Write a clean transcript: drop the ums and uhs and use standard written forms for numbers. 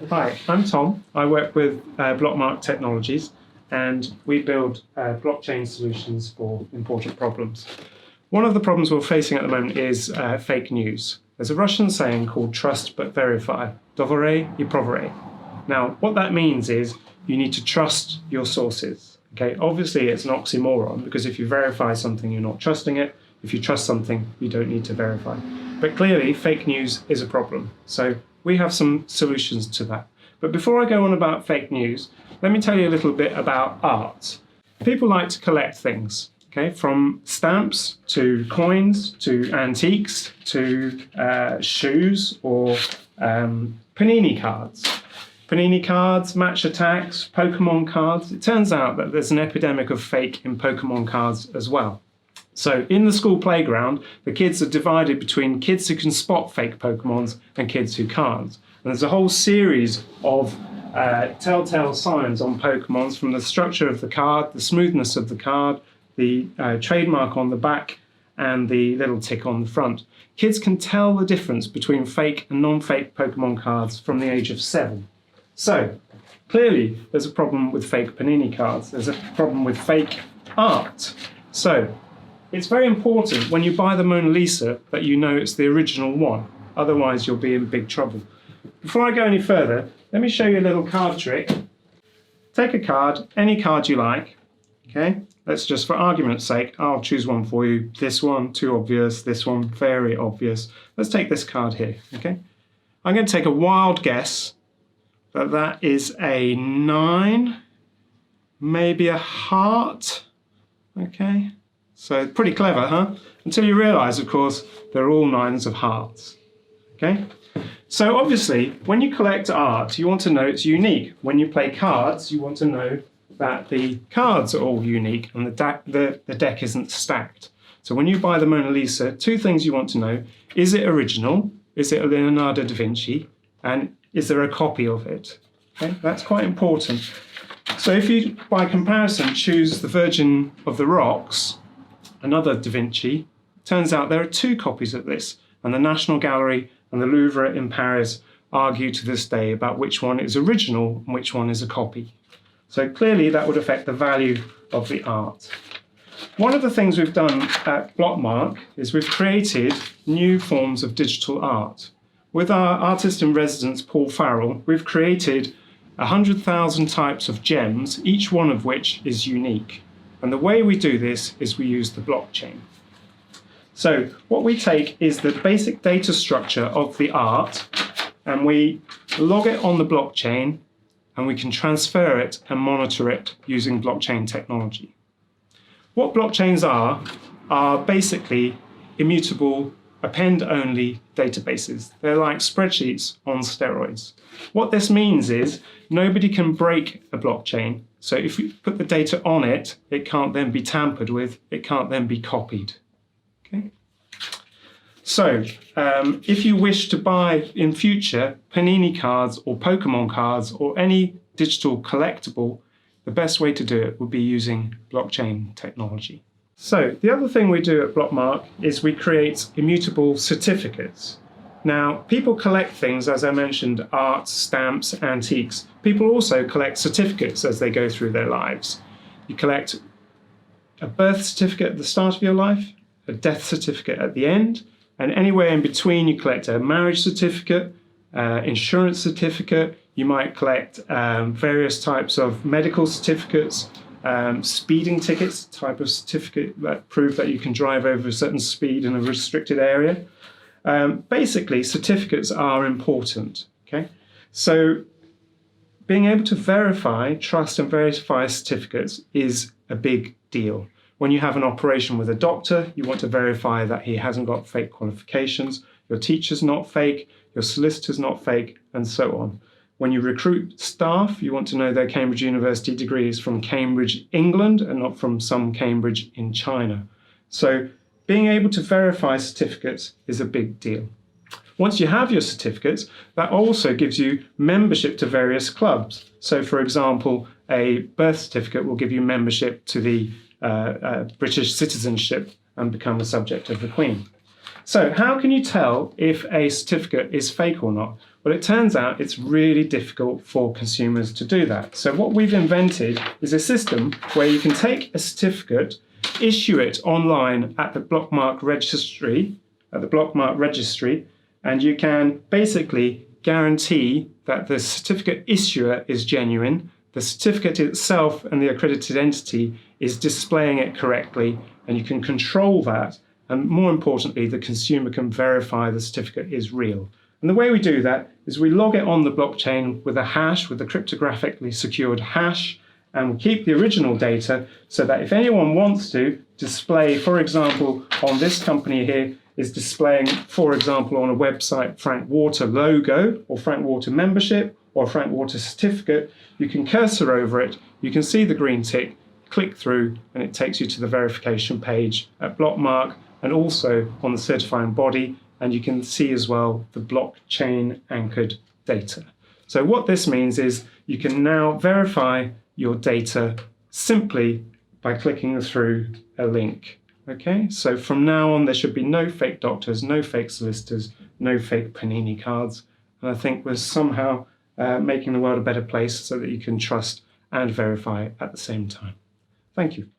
Hi, I'm Tom. I work with BlockMark Technologies, and we build blockchain solutions for important problems. One of the problems we're facing at the moment is fake news. There's a Russian saying called trust but verify. Doverye I proverye. Now, what that means is you need to trust your sources. Okay, obviously it's an oxymoron, because if you verify something, you're not trusting it. If you trust something, you don't need to verify. But clearly, fake news is a problem. So we have some solutions to that. But before I go on about fake news, let me tell you a little bit about art. People like to collect things, okay, from stamps to coins to antiques to shoes or panini cards. Panini cards, match attacks, Pokemon cards. It turns out that there's an epidemic of fake in Pokemon cards as well. So in the school playground, the kids are divided between kids who can spot fake Pokemons and kids who can't. And there's a whole series of telltale signs on Pokemons, from the structure of the card, the smoothness of the card, the trademark on the back, and the little tick on the front. Kids can tell the difference between fake and non-fake Pokemon cards from the age of 7. So clearly there's a problem with fake Panini cards. There's a problem with fake art. So it's very important when you buy the Mona Lisa that you know it's the original one. Otherwise you'll be in big trouble. Before I go any further, let me show you a little card trick. Take a card, any card you like. Okay, let's just, for argument's sake, I'll choose one for you. This one, too obvious. This one, very obvious. Let's take this card here. Okay, I'm going to take a wild guess that that is a 9, maybe a heart. Okay, so pretty clever, huh? Until you realise, of course, they're all 9s of hearts. Okay, so obviously, when you collect art, you want to know it's unique. When you play cards, you want to know that the cards are all unique and the deck isn't stacked. So when you buy the Mona Lisa, 2 things you want to know. Is it original? Is it Leonardo da Vinci? And is there a copy of it? Okay, that's quite important. So if you, by comparison, choose the Virgin of the Rocks, another Da Vinci, turns out there are 2 copies of this, and the National Gallery and the Louvre in Paris argue to this day about which one is original and which one is a copy. So clearly that would affect the value of the art. One of the things we've done at BlockMark is we've created new forms of digital art. With our artist in residence, Paul Farrell, we've created 100,000 types of gems, each one of which is unique. And the way we do this is we use the blockchain. So what we take is the basic data structure of the art, and we log it on the blockchain, and we can transfer it and monitor it using blockchain technology. What blockchains are basically immutable, append-only databases. They're like spreadsheets on steroids. What this means is nobody can break a blockchain. So if you put the data on it, it can't then be tampered with, it can't then be copied. Okay? So if you wish to buy in future Panini cards or Pokemon cards or any digital collectible, the best way to do it would be using blockchain technology. So the other thing we do at BlockMark is we create immutable certificates. Now, people collect things, as I mentioned, art, stamps, antiques. People also collect certificates as they go through their lives. You collect a birth certificate at the start of your life, a death certificate at the end, and anywhere in between you collect a marriage certificate, insurance certificate. You might collect various types of medical certificates, speeding tickets, type of certificate that prove that you can drive over a certain speed in a restricted area. Basically, certificates are important. Okay, so being able to verify, trust and verify certificates is a big deal. When you have an operation with a doctor, you want to verify that he hasn't got fake qualifications, your teacher's not fake, your solicitor's not fake, and so on. When you recruit staff, you want to know their Cambridge University degree is from Cambridge, England, and not from some Cambridge in China. So being able to verify certificates is a big deal. Once you have your certificates, that also gives you membership to various clubs. So for example, a birth certificate will give you membership to the British citizenship and become a subject of the Queen. So how can you tell if a certificate is fake or not? Well, it turns out it's really difficult for consumers to do that. So what we've invented is a system where you can take a certificate, issue it online at the BlockMark Registry, and you can basically guarantee that the certificate issuer is genuine, the certificate itself and the accredited entity is displaying it correctly, and you can control that. And more importantly, the consumer can verify the certificate is real. And the way we do that is we log it on the blockchain with a hash, with a cryptographically secured hash, and we keep the original data so that if anyone wants to display, for example, on this company here, is displaying, for example, on a website, Frank Water logo or Frank Water membership or Frank Water certificate, you can cursor over it, you can see the green tick, click through, and it takes you to the verification page at BlockMark and also on the certifying body, and you can see as well the blockchain anchored data. So what this means is you can now verify your data simply by clicking through a link. Okay, so from now on, there should be no fake doctors, no fake solicitors, no fake Panini cards. And I think we're somehow making the world a better place so that you can trust and verify at the same time. Thank you.